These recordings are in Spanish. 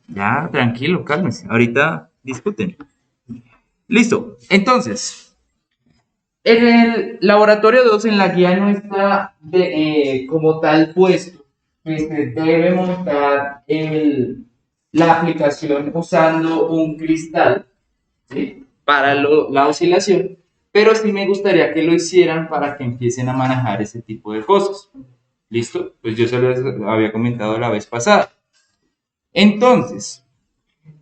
Ya, tranquilo, cálmese. Ahorita discuten. Listo. Entonces, en el laboratorio 2 en la guía no está como tal puesto que se debe montar la aplicación usando un cristal, ¿sí? Para la oscilación, pero sí me gustaría que lo hicieran para que empiecen a manejar ese tipo de cosas. ¿Listo? Pues yo se lo había comentado la vez pasada. Entonces,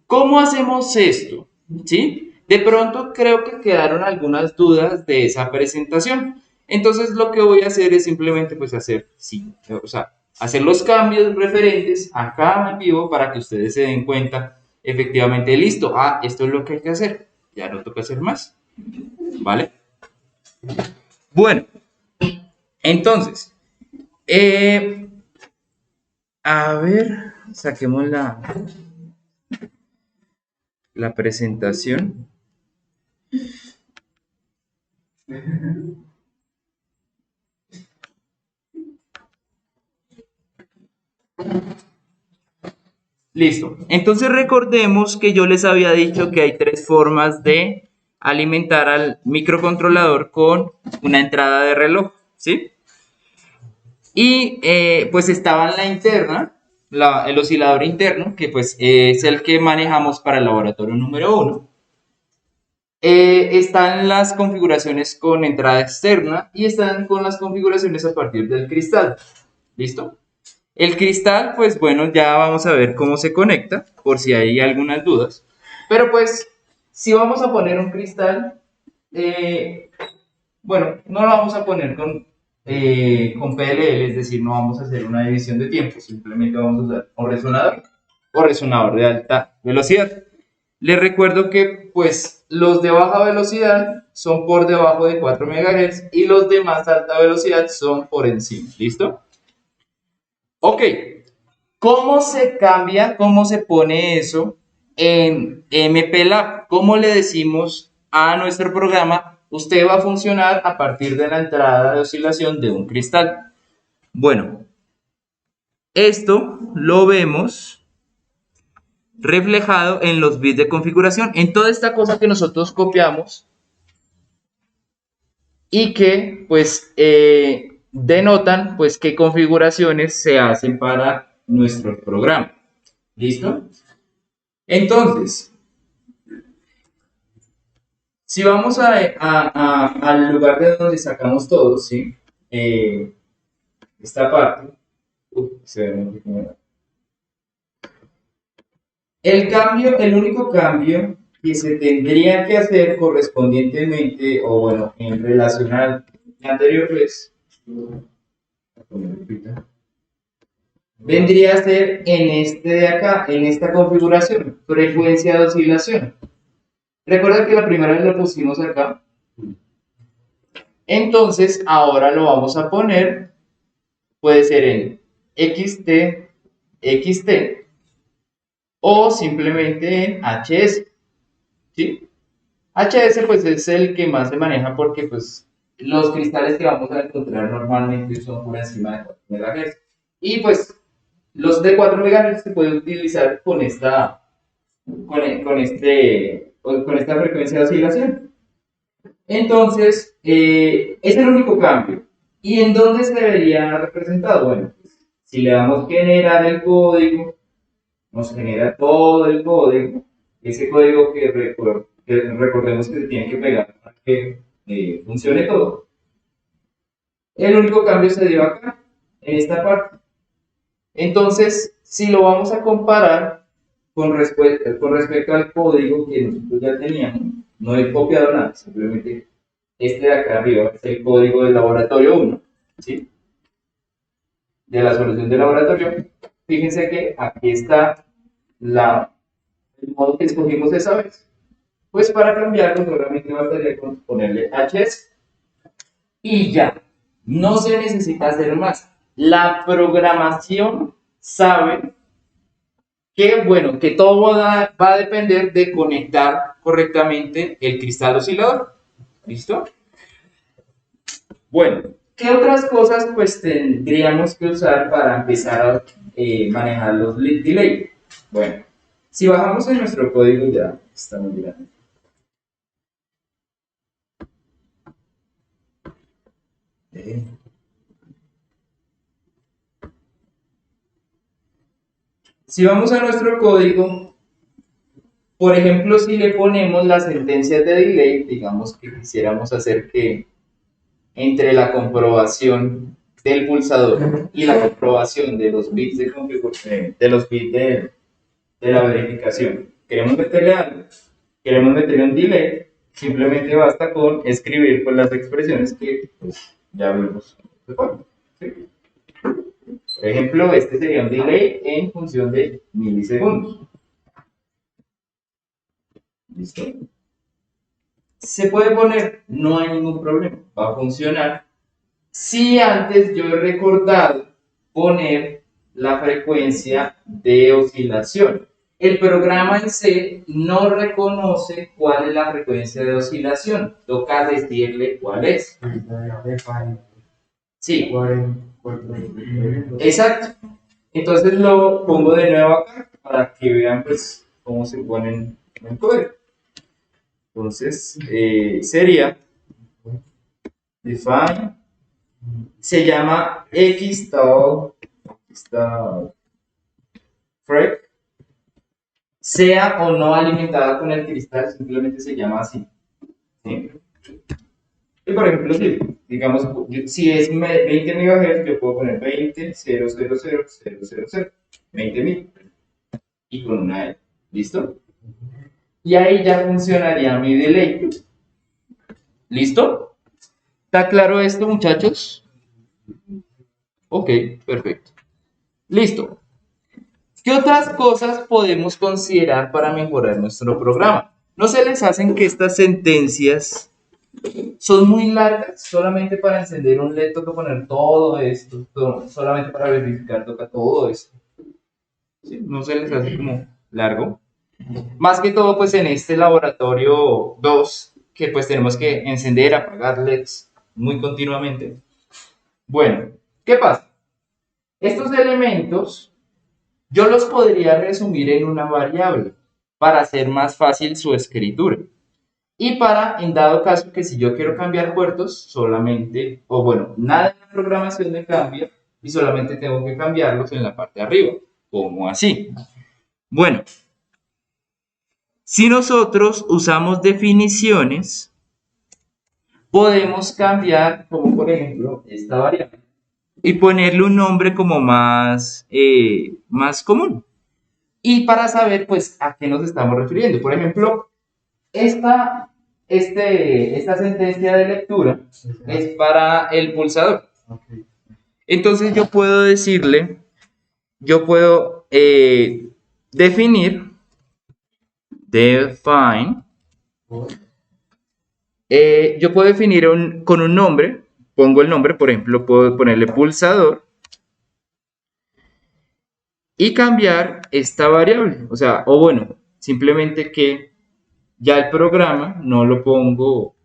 ¿cómo hacemos esto? ¿Sí? De pronto creo que quedaron algunas dudas de esa presentación. Entonces lo que voy a hacer es simplemente pues hacer, sí, o sea, hacer los cambios referentes acá en vivo para que ustedes se den cuenta efectivamente, listo, esto es lo que hay que hacer, ya no toca hacer más, ¿vale? Bueno, entonces, eh, a ver, saquemos la presentación. Listo. Entonces recordemos que yo les había dicho que hay tres formas de alimentar al microcontrolador con una entrada de reloj, ¿sí? Y pues estaba en la interna, el oscilador interno, que pues es el que manejamos para el laboratorio número uno. Están las configuraciones con entrada externa y están con las configuraciones a partir del cristal. ¿Listo? El cristal, pues bueno, ya vamos a ver cómo se conecta, por si hay algunas dudas. Pero pues, si vamos a poner un cristal, eh, bueno, no lo vamos a poner con PLL, es decir, no vamos a hacer una división de tiempo, simplemente vamos a usar o resonador de alta velocidad. Les recuerdo que pues los de baja velocidad son por debajo de 4 MHz y los de más alta velocidad son por encima. ¿Listo? Ok, ¿cómo se cambia, cómo se pone eso en MPLAB? ¿Cómo le decimos a nuestro programa, usted va a funcionar a partir de la entrada de oscilación de un cristal? Bueno, esto lo vemos reflejado en los bits de configuración, en toda esta cosa que nosotros copiamos y que pues denotan pues qué configuraciones se hacen para nuestro programa. ¿Listo? Entonces, si vamos al lugar de donde sacamos todos, ¿sí? Eh, esta parte, se ve muy pequeño. El cambio, el único cambio que se tendría que hacer correspondientemente, o bueno, en relación al anterior vez, vendría a ser en este de acá, en esta configuración, frecuencia de oscilación. Recuerda que la primera vez lo pusimos acá. Entonces, ahora lo vamos a poner, puede ser en XT, XT o simplemente en HS, ¿sí? HS pues es el que más se maneja porque pues los cristales que vamos a encontrar normalmente son por encima de 4 MHz. Y pues los de 4 MHz se pueden utilizar con esta frecuencia de oscilación. Entonces, es el único cambio. ¿Y en dónde se vería representado? Bueno, pues, si le damos generar el código, nos genera todo el código, ese código que recordemos que se tiene que pegar para que funcione todo. El único cambio se dio acá, en esta parte. Entonces, si lo vamos a comparar con respecto al código que nosotros ya teníamos, no he copiado nada, simplemente este de acá arriba es el código del laboratorio 1, ¿sí? De la solución del laboratorio. Fíjense que aquí está el modo que escogimos esa vez. Pues para cambiarlo solamente bastaría con ponerle HS y ya. No se necesita hacer más. La programación sabe que, bueno, que todo va a depender de conectar correctamente el cristal oscilador. ¿Listo? Bueno, ¿qué otras cosas pues tendríamos que usar para empezar a manejar los delay? Bueno, si bajamos en nuestro código ya estamos mirando. Si vamos a nuestro código, por ejemplo, si le ponemos las sentencias de delay, digamos que quisiéramos hacer que entre la comprobación del pulsador y la comprobación de los bits de configuración, de los bits de la verificación, queremos meterle algo, queremos meterle un delay, simplemente basta con escribir con las expresiones que pues, ya vimos. ¿Sí? Por ejemplo, este sería un delay en función de milisegundos. ¿Listo? Se puede poner, no hay ningún problema, va a funcionar. Si antes yo he recordado poner la frecuencia de oscilación. El programa en C no reconoce cuál es la frecuencia de oscilación. Toca decirle cuál es. Sí. Exacto. Entonces lo pongo de nuevo acá para que vean pues cómo se ponen en el código. Entonces sería define, se llama xtal frec, sea o no alimentada con el cristal, simplemente se llama así. ¿Sí? Y por ejemplo, si, digamos, si es 20 MHz, yo puedo poner 20.000.000, 20.000 y con una E. ¿Listo? Y ahí ya funcionaría mi delay. ¿Listo? ¿Está claro esto, muchachos? Ok, perfecto. Listo. ¿Qué otras cosas podemos considerar para mejorar nuestro programa? ¿No se les hacen que estas sentencias son muy largas? Solamente para encender un LED toca poner todo esto, solamente para verificar toca todo esto. ¿Sí? ¿No se les hace como largo? Más que todo pues en este laboratorio 2, que pues tenemos que encender, apagar LEDs muy continuamente. Bueno, ¿qué pasa? Estos elementos yo los podría resumir en una variable para hacer más fácil su escritura. Y para, en dado caso que si yo quiero cambiar puertos, solamente, o bueno, nada en la programación me cambia y solamente tengo que cambiarlos en la parte de arriba, como así. Bueno, si nosotros usamos definiciones, podemos cambiar, como por ejemplo, esta variable y ponerle un nombre como más común. Y para saber, pues, a qué nos estamos refiriendo. Por ejemplo, esta sentencia de lectura es para el pulsador. Entonces yo puedo decirle, yo puedo definir, define, yo puedo definir con un nombre, pongo el nombre, por ejemplo, puedo ponerle pulsador y cambiar esta variable, o sea, o bueno, simplemente que ya el programa no lo pongo, o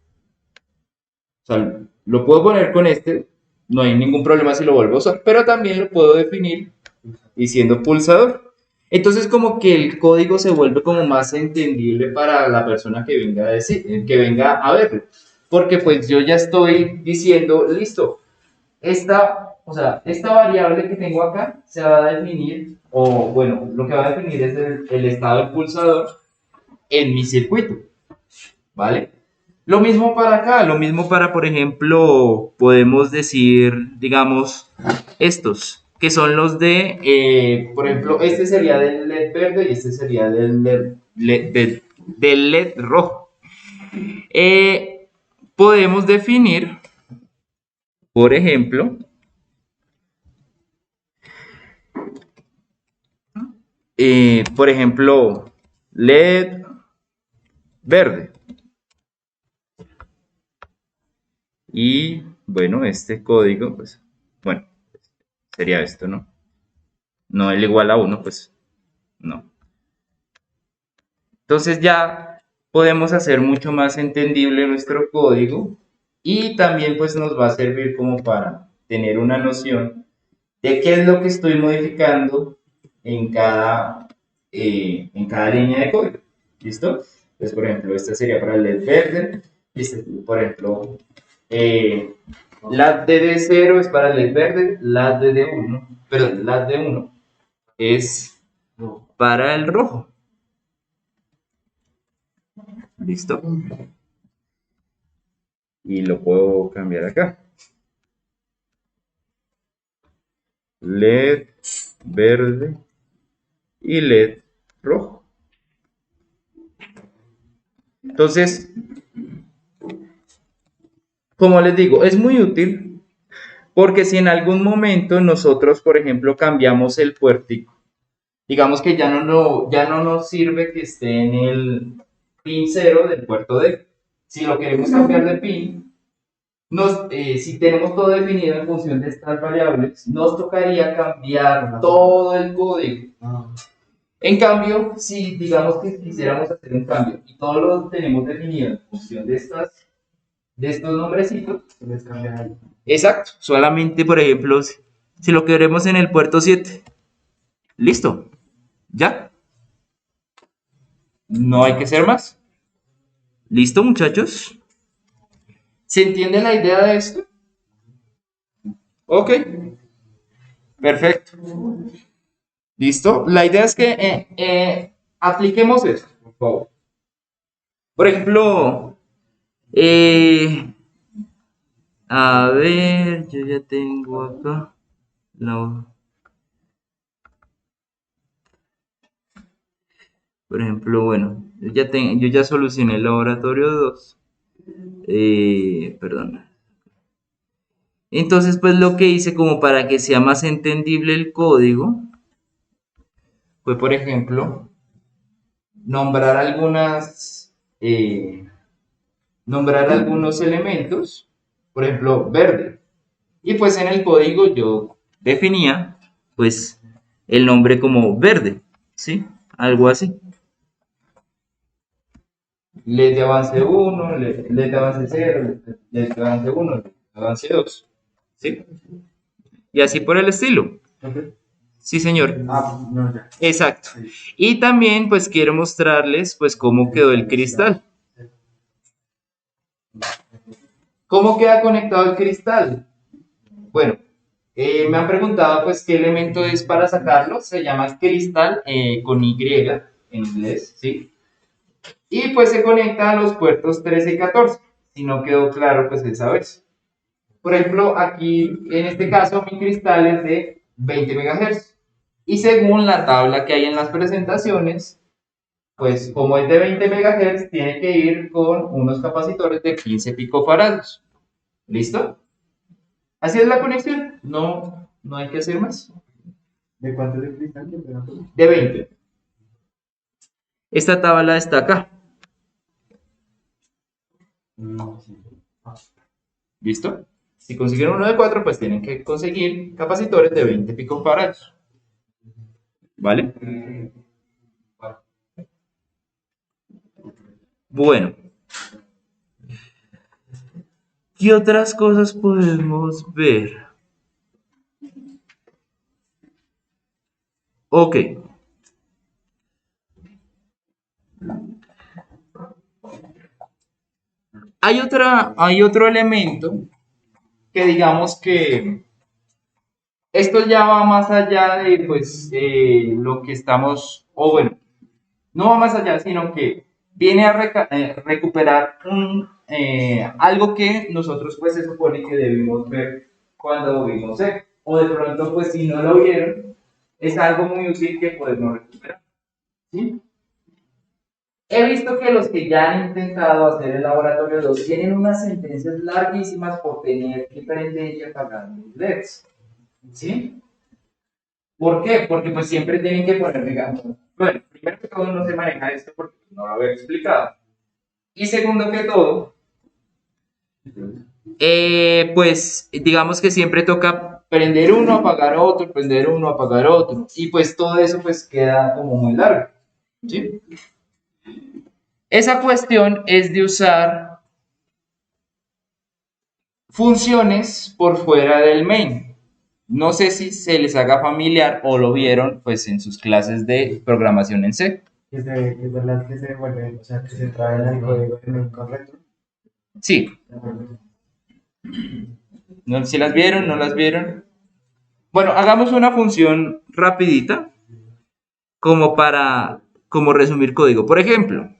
sea, lo puedo poner con este, no hay ningún problema si lo vuelvo a usar, pero también lo puedo definir diciendo pulsador. Entonces como que el código se vuelve como más entendible para la persona que venga a decir, que venga a verlo, porque pues yo ya estoy diciendo, listo, esta variable que tengo acá se va a definir, o bueno, lo que va a definir es el estado del pulsador en mi circuito, ¿vale? Lo mismo para acá, lo mismo para, por ejemplo, podemos decir, digamos, estos, que son los de, por ejemplo, este sería del LED verde y este sería del LED rojo. Podemos definir, por ejemplo, LED verde. Y bueno, este código, pues, bueno, sería esto, ¿no? No el igual a 1, pues, no. Entonces ya podemos hacer mucho más entendible nuestro código y también pues nos va a servir como para tener una noción de qué es lo que estoy modificando en cada en cada línea de código. ¿Listo? Entonces, por ejemplo, este sería para el LED verde. Este, por ejemplo, lat DD0 es para el LED verde, lat DD1, perdón, lat D1 es para el rojo. ¿Listo? Y lo puedo cambiar acá. LED verde y LED rojo. Entonces, como les digo, es muy útil porque si en algún momento nosotros, por ejemplo, cambiamos el puertico, digamos que ya no nos sirve que esté en el pin 0 del puerto D. Si lo queremos cambiar de pin, si tenemos todo definido en función de estas variables, nos tocaría cambiar todo el código. En cambio, si digamos que quisiéramos hacer un cambio y todo lo tenemos definido en función de estos nombrecitos, les cambia ahí. Exacto, solamente por ejemplo, si lo queremos en el puerto 7, listo, ya, no hay que hacer más. ¿Listo, muchachos? ¿Se entiende la idea de esto? Ok, perfecto. ¿Listo? La idea es que apliquemos esto, por favor. Por ejemplo, a ver, yo ya tengo acá. No. Por ejemplo, bueno, yo ya solucioné el laboratorio 2. Perdón. Entonces, pues lo que hice como para que sea más entendible el código fue, por ejemplo, nombrar nombrar algunos elementos, por ejemplo, verde. Y pues en el código yo definía, pues, el nombre como verde, ¿sí? Algo así. LED de avance 1, LED de avance 0, LED de avance 1, LED de avance 2, ¿sí? Y así por el estilo. Sí, señor. No, ya. Exacto. Y también, pues, quiero mostrarles, pues, cómo quedó el cristal. ¿Cómo queda conectado el cristal? Bueno, me han preguntado, pues, qué elemento es para sacarlo. Se llama cristal con Y en inglés, ¿sí? Y, pues, se conecta a los puertos 13 y 14. Si no quedó claro, pues, esa vez. Por ejemplo, aquí, en este caso, mi cristal es de 20 MHz. Y según la tabla que hay en las presentaciones, pues como es de 20 MHz, tiene que ir con unos capacitores de 15 picofarados. ¿Listo? Así es la conexión. No hay que hacer más. ¿De cuánto es el cristal? De 20. Esta tabla está acá. ¿Listo? Si consiguieron uno de 4, pues tienen que conseguir capacitores de 20 picofarados. ¿Vale? Bueno. ¿Qué otras cosas podemos ver? Ok. Hay otro elemento que digamos que esto ya va más allá de pues lo que estamos, o bueno, no va más allá, sino que viene a recuperar algo que nosotros pues se supone que debimos ver cuando vimos C. O de pronto pues si no lo vieron, es algo muy útil que podemos recuperar. ¿Sí? He visto que los que ya han intentado hacer el laboratorio 2 tienen unas sentencias larguísimas por tener que prender y apagar los LEDs. ¿Sí? ¿Por qué? Porque pues siempre tienen que poner, digamos, bueno, primero que todo no se maneja esto porque no lo había explicado. Y segundo que todo, pues digamos que siempre toca prender uno, apagar otro, prender uno, apagar otro. Y pues todo eso pues queda como muy largo. ¿Sí? Esa cuestión es de usar funciones por fuera del main. No sé si se les haga familiar o lo vieron pues en sus clases de programación en C. Que son las que se vuelven, o sea, que se traen al código en incorrecto. Sí, ¿no? ¿Si las vieron? ¿No las vieron? Bueno, hagamos una función rapidita como resumir código. Por ejemplo,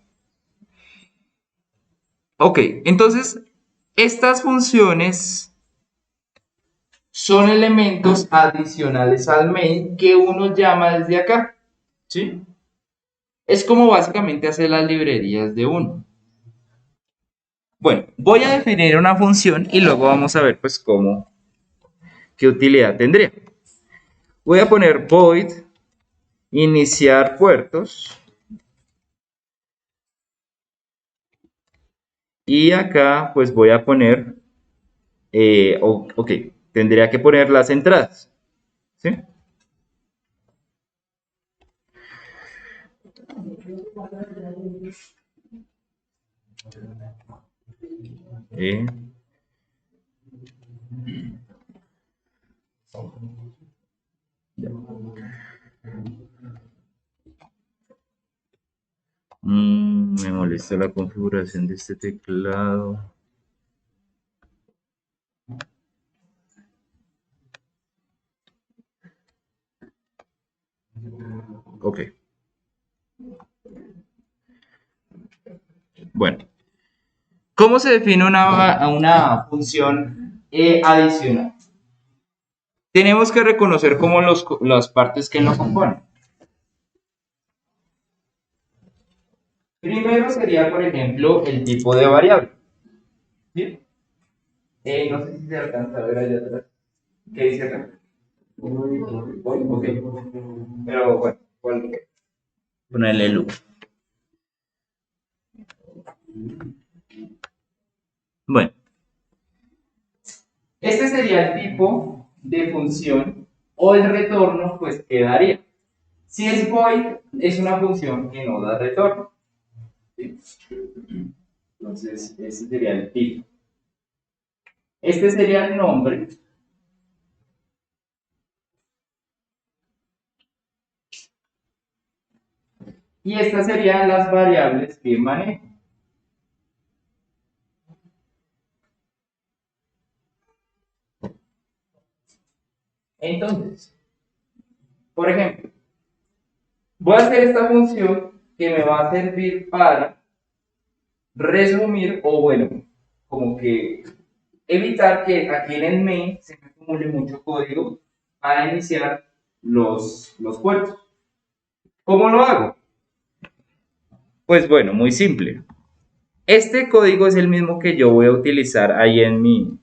ok, entonces estas funciones son elementos adicionales al main que uno llama desde acá, ¿sí? Es como básicamente hacer las librerías de uno. Bueno, voy a definir una función y luego vamos a ver pues qué utilidad tendría. Voy a poner void iniciar puertos y acá pues voy a poner, ok, tendría que poner las entradas, ¿sí? Eh, me molesta la configuración de este teclado. Ok. Bueno, ¿cómo se define una función adicional? Tenemos que reconocer como las partes que lo componen. Primero sería, por ejemplo, el tipo de variable. ¿Sí? No sé si se alcanza a ver allá atrás. ¿Qué dice acá? Ok. Pero bueno, ponerle loop. Bueno, este sería el tipo de función o el retorno, pues quedaría. Si es void, es una función que no da retorno. ¿Sí? Entonces, ese sería el tipo. Este sería el nombre. Y estas serían las variables que manejo. Entonces, por ejemplo, voy a hacer esta función que me va a servir para resumir o bueno, como que evitar que aquí en el main se me acumule mucho código para iniciar los puertos. ¿Cómo lo hago? Pues bueno, muy simple. Este código es el mismo que yo voy a utilizar ahí en mi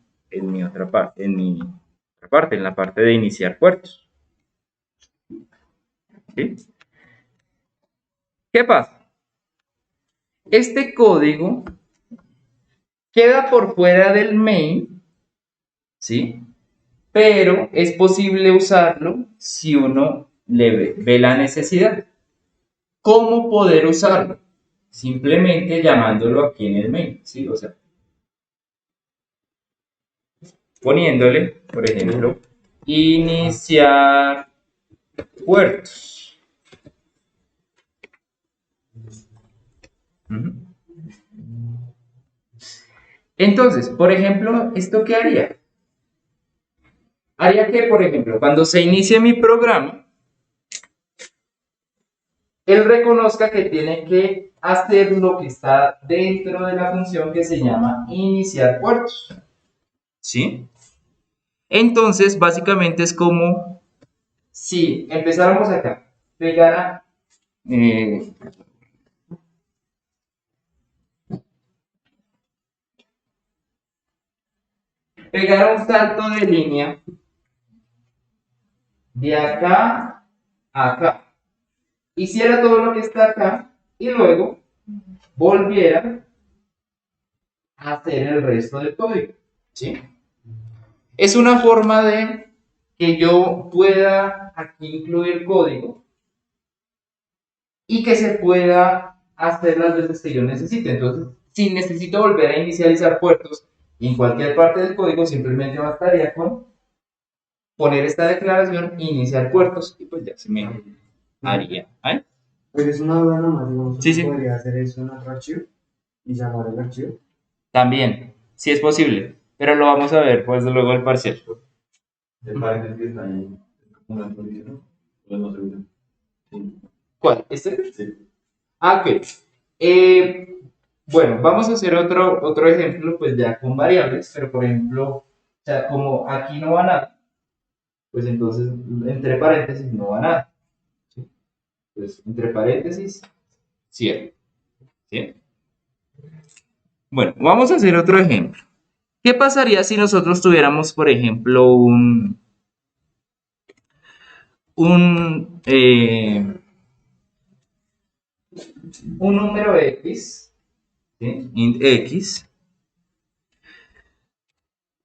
otra parte, en la parte de iniciar puertos. ¿Sí? ¿Qué pasa? Este código queda por fuera del main, ¿sí? Pero es posible usarlo si uno le ve la necesidad. ¿Cómo poder usarlo? Simplemente llamándolo aquí en el main, ¿sí? O sea, poniéndole, por ejemplo, iniciar puertos. Entonces, por ejemplo, ¿esto qué haría? Haría que, por ejemplo, cuando se inicie mi programa, él reconozca que tiene que hacer lo que está dentro de la función que se llama iniciar puertos. ¿Sí? Entonces, básicamente es como si empezáramos acá, pegara, eh, pegara un salto de línea de acá a acá. Hiciera todo lo que está acá y luego volviera a hacer el resto del código. ¿Sí? Es una forma de que yo pueda aquí incluir código y que se pueda hacer las veces que yo necesite. Entonces, si necesito volver a inicializar puertos en cualquier parte del código, simplemente bastaría con poner esta declaración, iniciar puertos y pues ya se me haría. ¿Vale? Pero es una duda nomás, digamos, Sí, uno sí. podría hacer eso en otro archivo y llamar el archivo. También, sí es posible, pero lo vamos a ver pues luego el parcial. El paréntesis está ahí. Una condición, ¿no? Podemos hacer una. Sí. ¿Cuál? ¿Este? Sí. Ah, ok. Bueno, vamos a hacer otro ejemplo, pues ya con variables, pero por ejemplo, o sea, como aquí no va nada, pues entonces entre paréntesis no va nada. ¿Sí? Pues entre paréntesis, cierro. ¿Sí? Bueno, vamos a hacer otro ejemplo. ¿Qué pasaría si nosotros tuviéramos, por ejemplo, un, eh, un número X, ¿sí? Int X,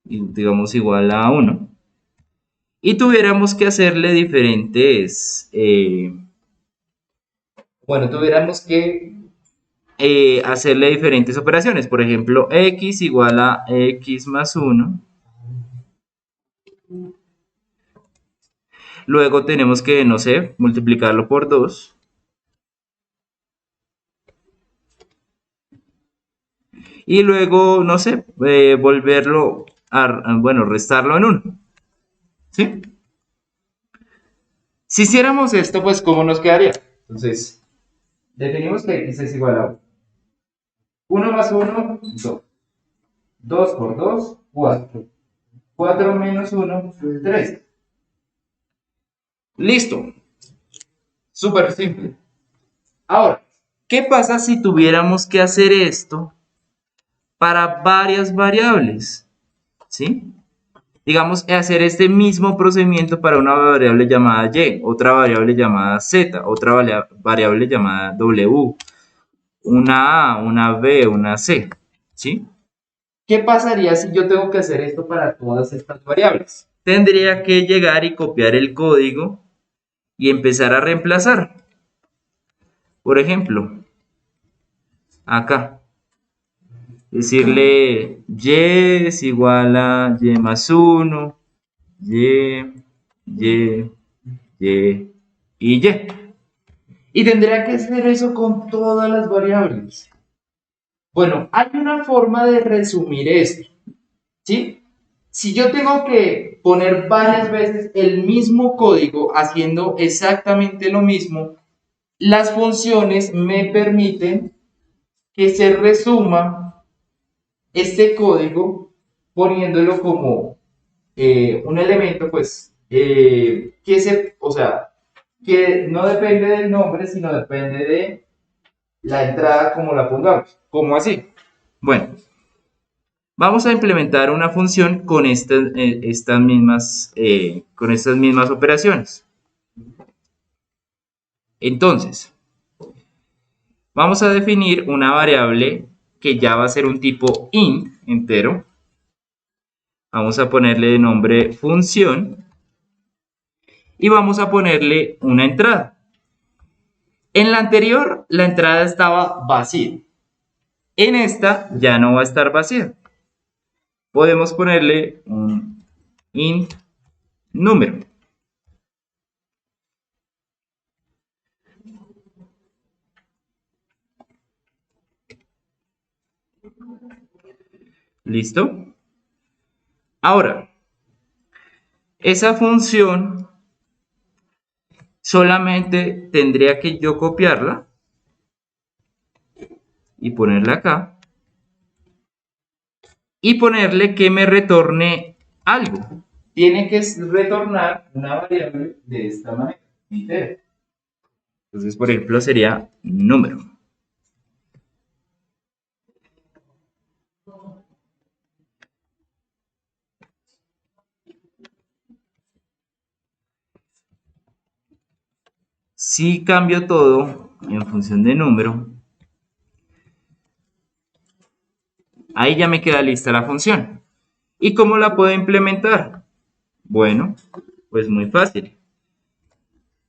digamos igual a 1, y tuviéramos que hacerle diferentes, bueno, tuviéramos que hacerle diferentes operaciones, por ejemplo, X igual a X más 1, luego tenemos que, no sé, multiplicarlo por 2, y luego, no sé, volverlo bueno, restarlo en 1, ¿sí? Si hiciéramos esto, pues, ¿cómo nos quedaría? Entonces, definimos que x es igual a 1 más 1, 2. 2 por 2, 4. 4 menos 1, 3. Listo. Súper simple. Ahora, ¿qué pasa si tuviéramos que hacer esto para varias variables? ¿Sí? Digamos, hacer este mismo procedimiento para una variable llamada y, otra variable llamada z, otra variable llamada w, una a, una b, una c, ¿sí? ¿Qué pasaría si yo tengo que hacer esto para todas estas variables? Tendría que llegar y copiar el código y empezar a reemplazar. Por ejemplo, acá, decirle y es igual a y más 1, y, y, y y y. Y tendría que hacer eso con todas las variables. Bueno, hay una forma de resumir esto, ¿sí? Si yo tengo que poner varias veces el mismo código haciendo exactamente lo mismo, las funciones me permiten que se resuma este código poniéndolo como un elemento, pues, o sea, que no depende del nombre, sino depende de la entrada como la pongamos. ¿Cómo así? Bueno, vamos a implementar una función con con estas mismas operaciones. Entonces, vamos a definir una variable que ya va a ser un tipo int, entero. Vamos a ponerle de nombre función y vamos a ponerle una entrada. En la anterior, la entrada estaba vacía. En esta ya no va a estar vacía. Podemos ponerle un int número. ¿Listo? Ahora, esa función solamente tendría que yo copiarla y ponerla acá y ponerle que me retorne algo. Tiene que retornar una variable de esta manera, entera. Entonces, por ejemplo, sería número. Si cambio todo en función de número, ahí ya me queda lista la función. ¿Y cómo la puedo implementar? Bueno, pues muy fácil.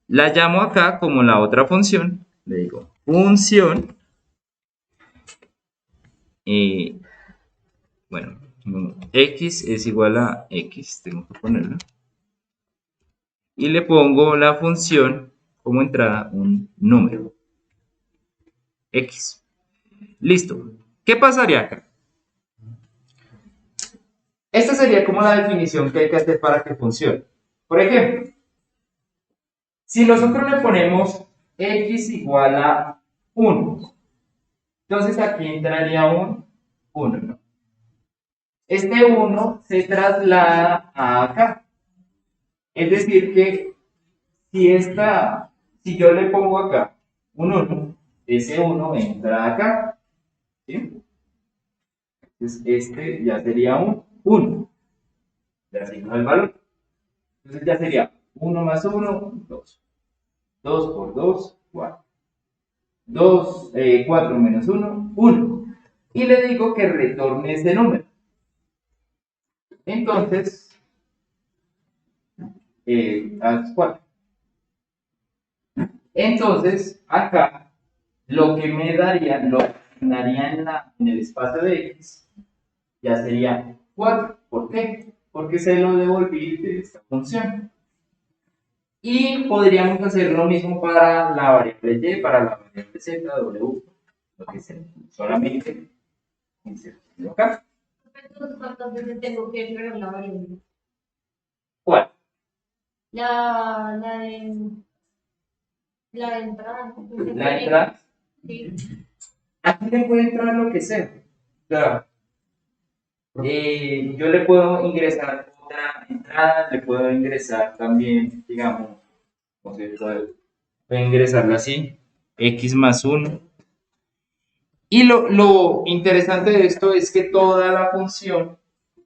La llamo acá como la otra función. Le digo función. Bueno, x es igual a x. Tengo que ponerlo. y le pongo la función como entrada un número X. Listo. ¿Qué pasaría acá? Esta sería como la definición que hay que hacer para que funcione. Por ejemplo, si nosotros le ponemos X igual a 1, entonces aquí entraría un 1, ¿no? Este 1 se traslada a acá. Es decir que si yo le pongo acá un 1, ese 1 entra acá, ¿sí? Entonces este ya sería un 1, le asigno el valor. Entonces ya sería 1 más 1, 2. 2 por 2, 4. 4 menos 1, 1. Y le digo que retorne ese número. Entonces, haz 4. Entonces, acá, lo que me daría, lo que daría en el espacio de X, ya sería 4. ¿Por qué? Porque se lo devolví de esta función. Y podríamos hacer lo mismo para la variable Y, para la variable Z, W, lo que sea. Solamente insertarlo acá. Entonces, ¿cuántas veces tengo que agregar la variable? ¿Cuál? La, la de, la de entrada, ¿no? La entrada. Sí. Aquí le puede entrar lo que sea. O sea, yo le puedo ingresar otra entrada, le puedo ingresar también, digamos, no sé, puedo ingresarla así, X más 1. Y lo interesante de esto es que toda la función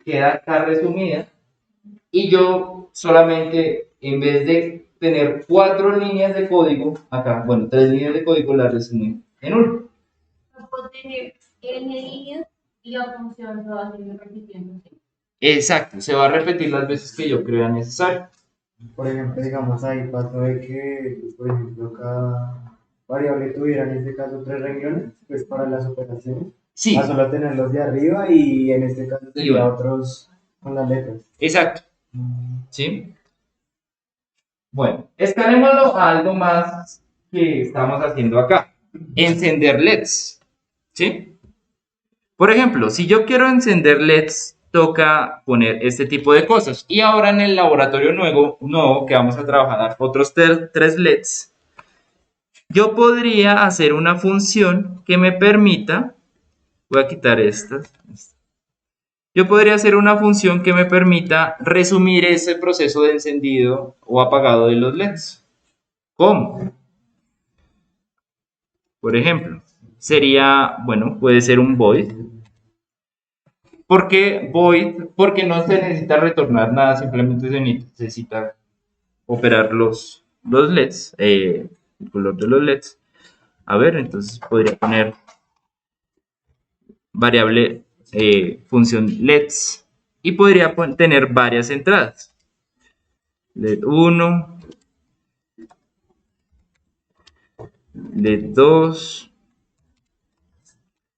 queda acá resumida y yo solamente, en vez de tener 4 líneas de código, acá, bueno, 3 líneas de código, las resumí en 1. Puedo tener n líneas y la función se va a seguir repitiendo. ¿Sí? Exacto, se va a repetir las veces que yo crea necesario. Por ejemplo, digamos ahí pasó de que, por ejemplo, cada variable tuviera en este caso 3 renglones, pues para las operaciones, a Sí, solo tener los de arriba y en este caso y sería bueno, otros con las letras. exacto, ¿sí? Bueno, escalémoslo a algo más que estamos haciendo acá. Encender LEDs, ¿sí? Por ejemplo, si yo quiero encender LEDs, toca poner este tipo de cosas. Y ahora en el laboratorio nuevo que vamos a trabajar otros 3 LEDs, yo podría hacer una función que me permita, voy a quitar estas, yo podría hacer una función que me permita resumir ese proceso de encendido o apagado de los LEDs. ¿Cómo? Por ejemplo, sería, bueno, puede ser un void. ¿Por qué void? Porque no se necesita retornar nada, simplemente se necesita operar los LEDs, el color de los LEDs. A ver, entonces podría poner variable función LEDs y podría tener varias entradas. LED 1, LED 2,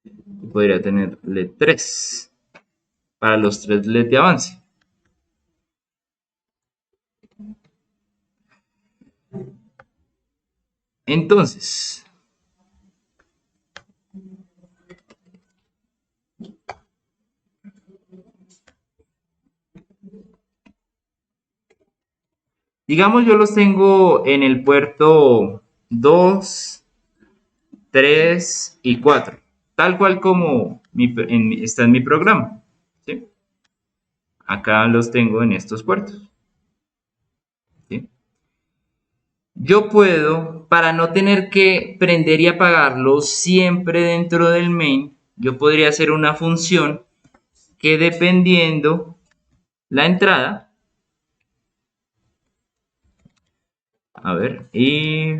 y podría tener LED 3 para los 3 LED de avance. Entonces, digamos yo los tengo en el puerto 2, 3 y 4, tal cual como está en mi programa, ¿sí? Acá los tengo en estos puertos, ¿sí? Yo puedo, para no tener que prender y apagarlos siempre dentro del main, yo podría hacer una función que dependiendo la entrada, a ver, y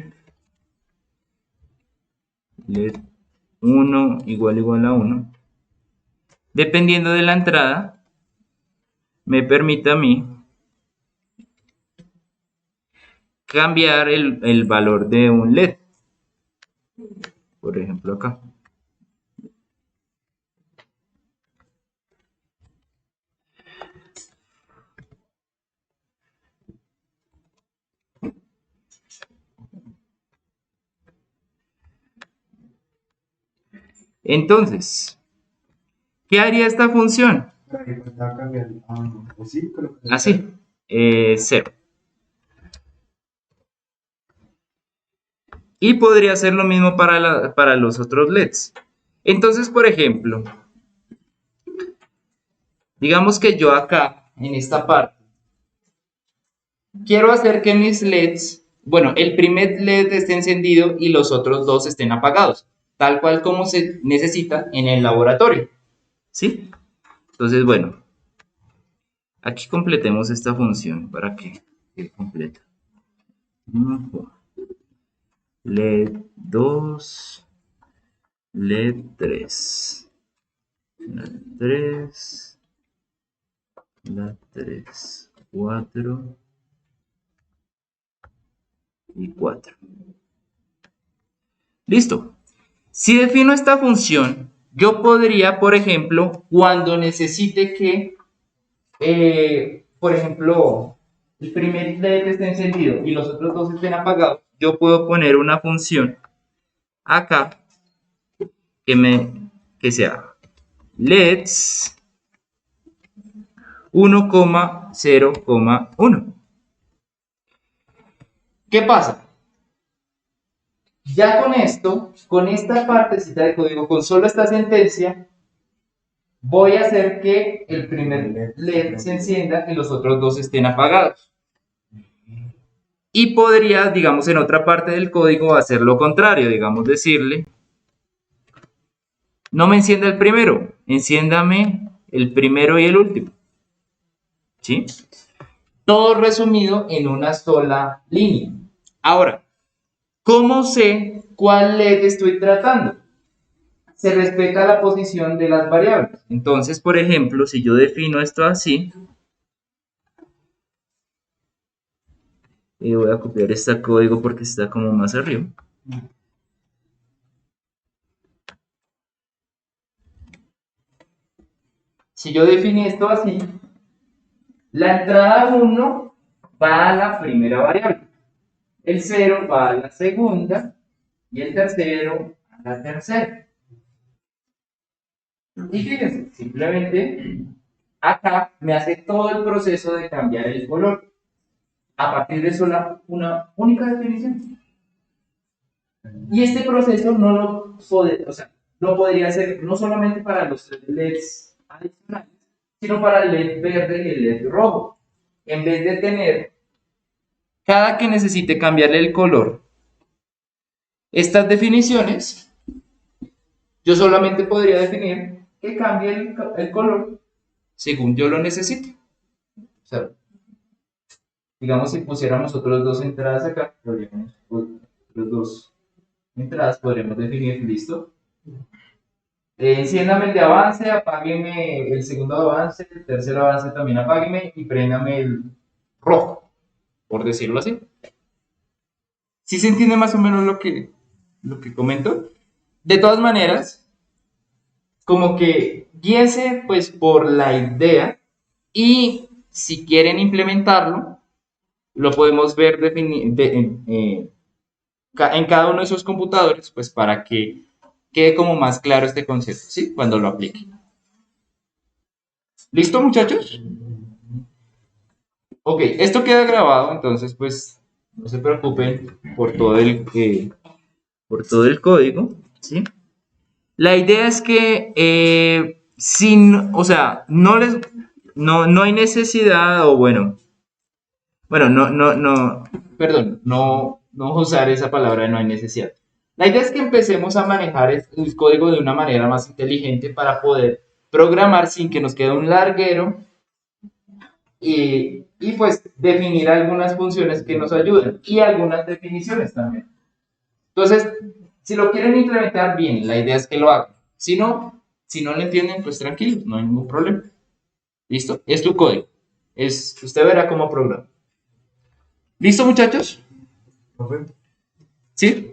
LED 1 igual a 1, dependiendo de la entrada, me permite a mí cambiar el valor de un LED. Por ejemplo, acá. Entonces, ¿qué haría esta función? Pero ahí faltaba cambiar. Ah, no. Pues sí, creo que Así, 0. Y podría ser lo mismo para los otros LEDs. Entonces, por ejemplo, digamos que yo acá, en esta parte, quiero hacer que mis LEDs, bueno, el primer LED esté encendido y los otros dos estén apagados, tal cual como se necesita en el laboratorio, ¿sí? Entonces, bueno, aquí completemos esta función para que quede completa. LED 2, LED 3, la 3, la 3, 4 y 4. Listo. Si defino esta función, yo podría, por ejemplo, cuando necesite que, por ejemplo, el primer LED esté encendido y los otros dos estén apagados, yo puedo poner una función acá que sea LEDs 1,0,1. ¿Qué pasa? Ya con esto, con esta partecita de código, con solo esta sentencia, voy a hacer que el primer LED se encienda y los otros dos estén apagados. Y podría, digamos, en otra parte del código hacer lo contrario, digamos, decirle, no me encienda el primero, enciéndame el primero y el último. ¿Sí? Todo resumido en una sola línea. Ahora, ¿cómo sé cuál LED estoy tratando? Se respeta la posición de las variables. Entonces, por ejemplo, si yo defino esto así, y voy a copiar este código porque está como más arriba. Si yo definí esto así, la entrada 1 va a la primera variable, el 0 va a la segunda y el tercero a la tercera. Y fíjense, simplemente acá me hace todo el proceso de cambiar el color a partir de una única definición. Y este proceso no podría hacer no solamente para los LEDs adicionales, sino para el LED verde y el LED rojo. En vez de tener cada que necesite cambiarle el color estas definiciones, yo solamente podría definir que cambie el color según yo lo necesite. O sea, digamos, si pusiéramos otros dos entradas acá, podríamos, los dos entradas podríamos definir, listo. Enciéndame el de avance, apágueme el segundo avance, el tercer avance también apágueme y préndame el rojo, por decirlo así. ¿Sí se entiende más o menos lo que comento? De todas maneras, como que guíense pues por la idea y si quieren implementarlo, lo podemos ver en cada uno de esos computadores, pues para que quede como más claro este concepto, ¿sí? Cuando lo aplique. ¿Listo, muchachos? Ok, esto queda grabado, entonces pues no se preocupen por todo el código, ¿sí? La idea es que o sea, no hay necesidad, o bueno, perdón, no usar esa palabra de no hay necesidad. La idea es que empecemos a manejar el código de una manera más inteligente para poder programar sin que nos quede un larguero y pues definir algunas funciones que nos ayuden y algunas definiciones también. Entonces, si lo quieren implementar bien, la idea es que lo hagan. Si no lo entienden, pues tranquilos, no hay ningún problema. ¿Listo? Es tu código. Usted verá cómo programa. ¿Listo, muchachos? ¿Profe? ¿Sí?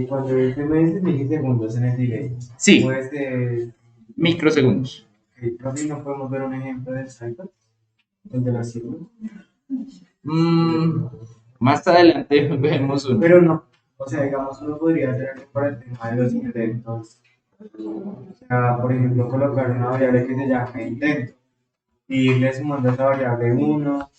Cuando usted me dice milisegundos en el delay, Sí. pues, Microsegundos. profe, ¿no podemos ver un ejemplo del cycle? El de la sigla. Más adelante vemos uno. Pero no, o sea, digamos, uno podría hacer algo para el tema de los inventos O sea, por ejemplo, colocar una variable que se llame intento y irle sumando a esa variable 1,